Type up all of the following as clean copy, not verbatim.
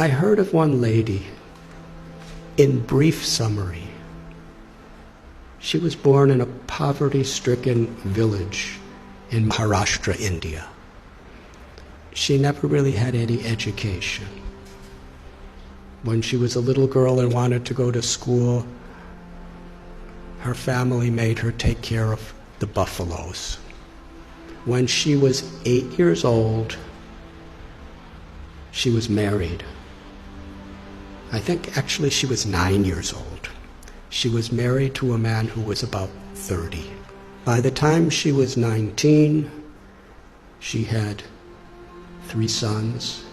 I heard of one lady, in brief summary. She was born in a poverty-stricken village in Maharashtra, India. She never really had any education. When she was a little girl and wanted to go to school, her family made her take care of the buffaloes. When she was 8 years old, she was married. I think actually she was 9 years old. She was married to a man who was about 30. By the time she was 19, she had 3 sons,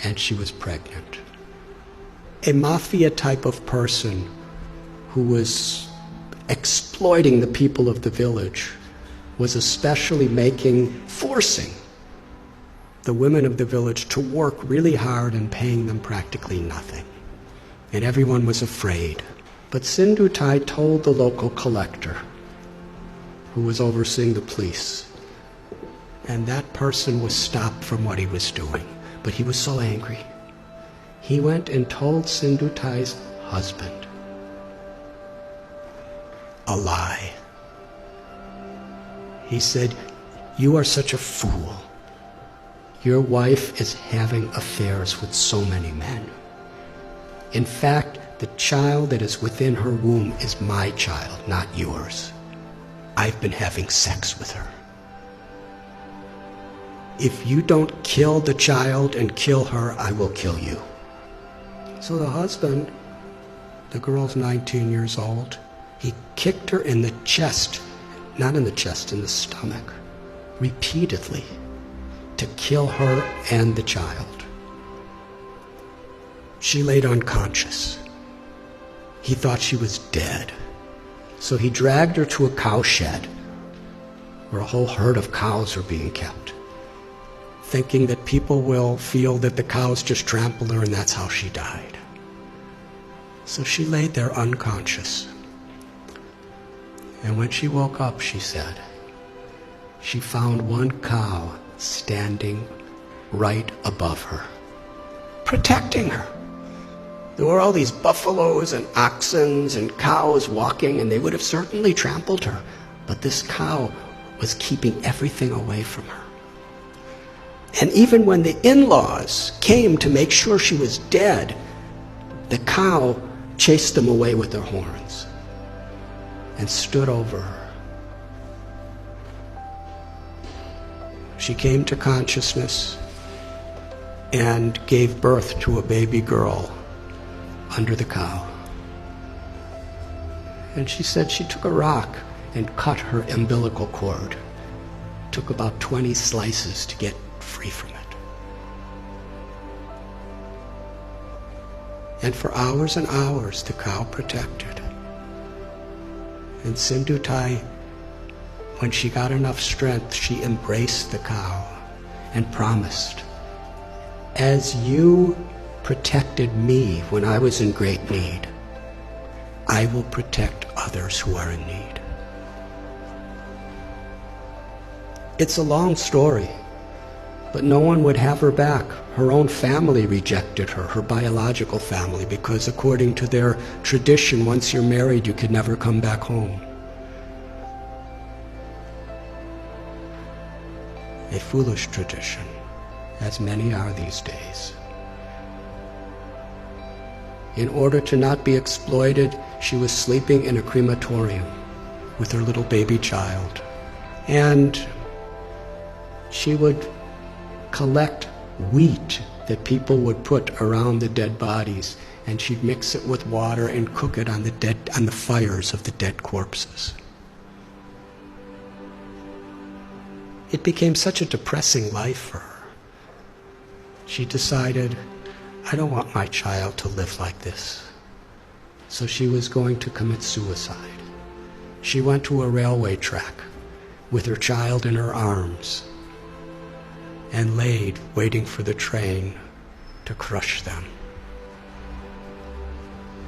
and she was pregnant. A mafia type of person who was exploiting the people of the village was especially forcing the women of the village to work really hard and paying them practically nothing. And everyone was afraid. But Sindhutai told the local collector, who was overseeing the police, and that person was stopped from what he was doing. But he was so angry. He went and told Sindhutai's husband a lie. He said, "You are such a fool. Your wife is having affairs with so many men. In fact, the child that is within her womb is my child, not yours. I've been having sex with her. If you don't kill the child and kill her, I will kill you." So the husband, the girl's 19 years old, he kicked her in the chest, not in the chest, in the stomach, repeatedly, to kill her and the child. She laid unconscious. He thought she was dead. So he dragged her to a cow shed where a whole herd of cows are being kept, thinking that people will feel that the cows just trampled her and that's how she died. So she laid there unconscious. And when she woke up, she said, she found one cow standing right above her, protecting her. There were all these buffaloes and oxen and cows walking, and they would have certainly trampled her. But this cow was keeping everything away from her. And even when the in-laws came to make sure she was dead, the cow chased them away with their horns and stood over her. She came to consciousness and gave birth to a baby girl under the cow. And she said she took a rock and cut her umbilical cord. Took about 20 slices to get free from it. And for hours and hours, the cow protected. And Sindhutai, when she got enough strength, she embraced the cow and promised, "As you protected me when I was in great need, I will protect others who are in need." It's a long story, but no one would have her back. Her own family rejected her, her biological family, because according to their tradition, once you're married, you could never come back home. A foolish tradition, as many are these days. In order to not be exploited, she was sleeping in a crematorium with her little baby child. And she would collect wheat that people would put around the dead bodies, and she'd mix it with water and cook it on the fires of the dead corpses. It became such a depressing life for her. She decided, I don't want my child to live like this. So she was going to commit suicide. She went to a railway track with her child in her arms and laid waiting for the train to crush them.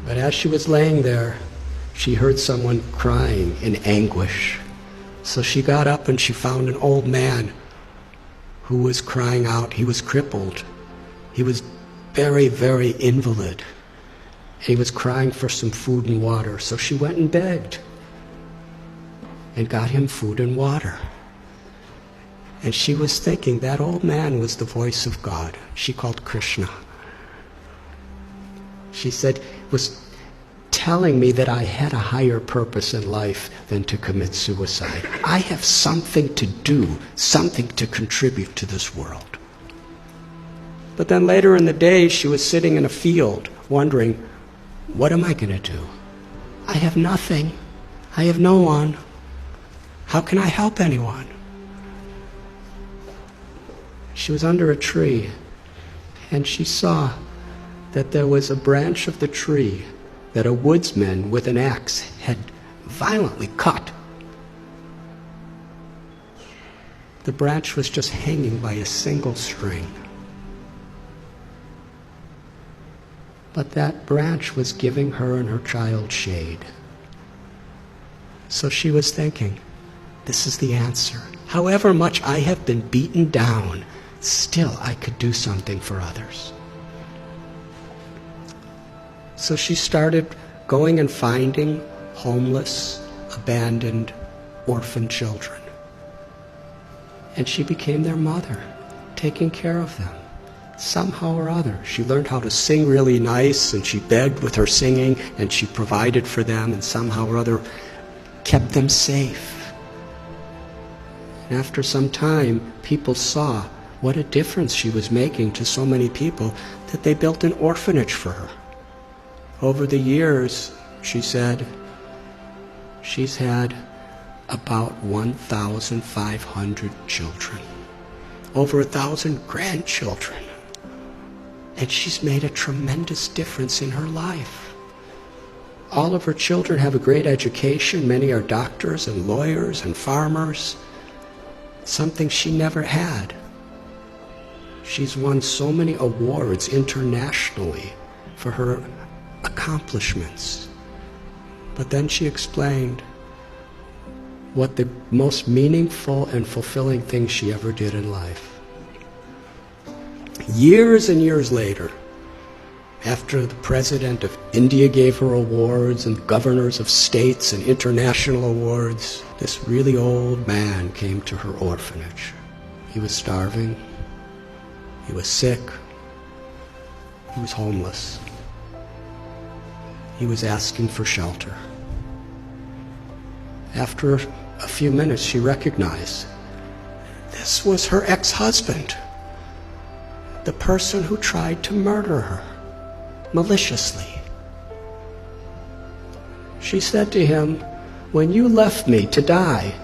But as she was laying there, she heard someone crying in anguish. So she got up and she found an old man who was crying out. He was crippled. He was very, very invalid. He was crying for some food and water, so she went and begged and got him food and water. And she was thinking that old man was the voice of God. She called Krishna. She said, was telling me that I had a higher purpose in life than to commit suicide. I have something to do, something to contribute to this world. But then later in the day, she was sitting in a field wondering, what am I going to do? I have nothing. I have no one. How can I help anyone? She was under a tree, and she saw that there was a branch of the tree that a woodsman with an axe had violently cut. The branch was just hanging by a single string. But that branch was giving her and her child shade. So she was thinking, this is the answer. However much I have been beaten down, still I could do something for others. So she started going and finding homeless, abandoned, orphan children. And she became their mother, taking care of them. Somehow or other, she learned how to sing really nice, and she begged with her singing, and she provided for them, and somehow or other kept them safe. And after some time, people saw what a difference she was making to so many people that they built an orphanage for her. Over the years, she said, she's had about 1,500 children, over 1,000 grandchildren. And she's made a tremendous difference in her life. All of her children have a great education. Many are doctors and lawyers and farmers, something she never had. She's won so many awards internationally for her accomplishments. But then she explained what the most meaningful and fulfilling thing she ever did in life. Years and years later, after the president of India gave her awards and governors of states and international awards, this really old man came to her orphanage. He was starving. He was sick. He was homeless. He was asking for shelter. After a few minutes, she recognized this was her ex-husband, the person who tried to murder her maliciously. She said to him, when you left me to die,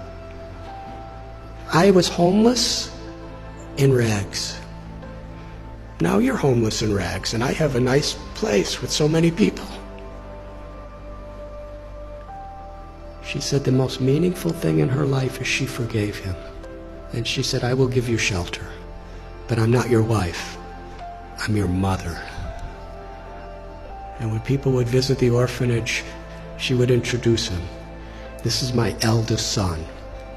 I was homeless in rags. Now you're homeless in rags, and I have a nice place with so many people. She said the most meaningful thing in her life is she forgave him. And she said, I will give you shelter, but I'm not your wife. I'm your mother. And when people would visit the orphanage, she would introduce him. This is my eldest son,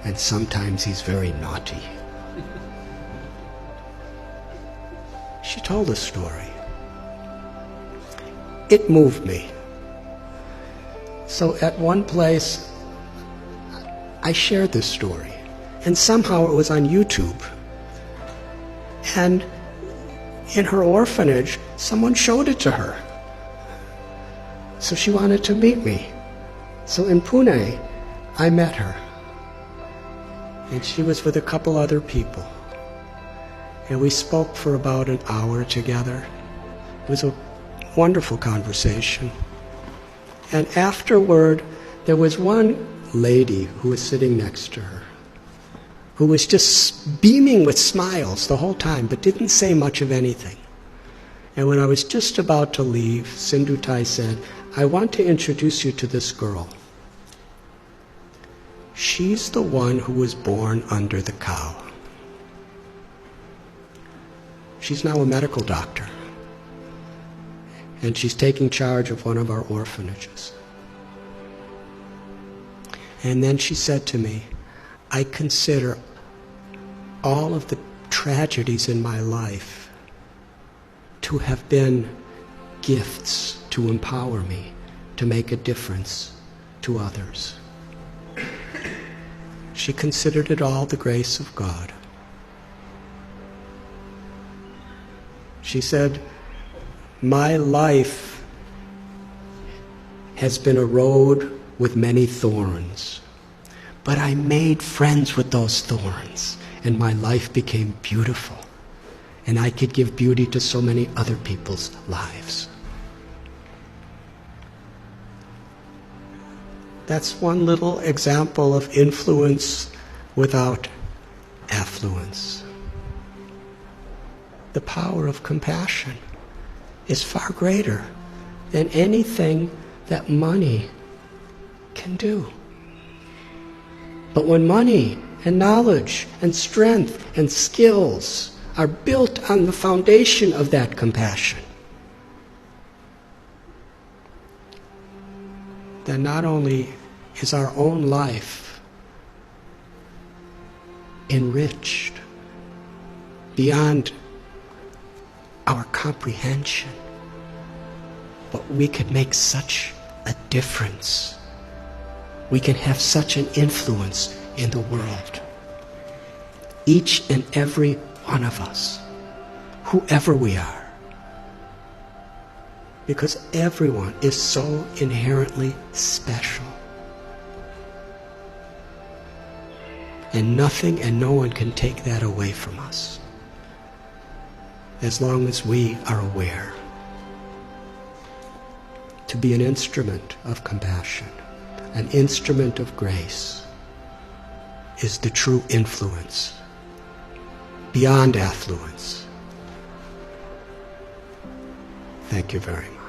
and sometimes he's very naughty. She told a story. It moved me. So at one place, I shared this story, and somehow it was on YouTube. And in her orphanage, someone showed it to her. So she wanted to meet me. So in Pune, I met her. And she was with a couple other people. And we spoke for about an hour together. It was a wonderful conversation. And afterward, there was one lady who was sitting next to her, who was just beaming with smiles the whole time, but didn't say much of anything. And when I was just about to leave, Sindhutai said, I want to introduce you to this girl. She's the one who was born under the cow. She's now a medical doctor, and she's taking charge of one of our orphanages. And then she said to me, I consider all of the tragedies in my life to have been gifts to empower me to make a difference to others. She considered it all the grace of God. She said, "My life has been a road with many thorns, but I made friends with those thorns, and my life became beautiful, and I could give beauty to so many other people's lives." That's one little example of influence without affluence. The power of compassion is far greater than anything that money can do. But when money and knowledge and strength and skills are built on the foundation of that compassion, then not only is our own life enriched beyond our comprehension, but we could make such a difference. We can have such an influence in the world. Each and every one of us, whoever we are. Because everyone is so inherently special. And nothing and no one can take that away from us, as long as we are aware. To be an instrument of compassion, an instrument of grace, is the true influence, beyond affluence. Thank you very much.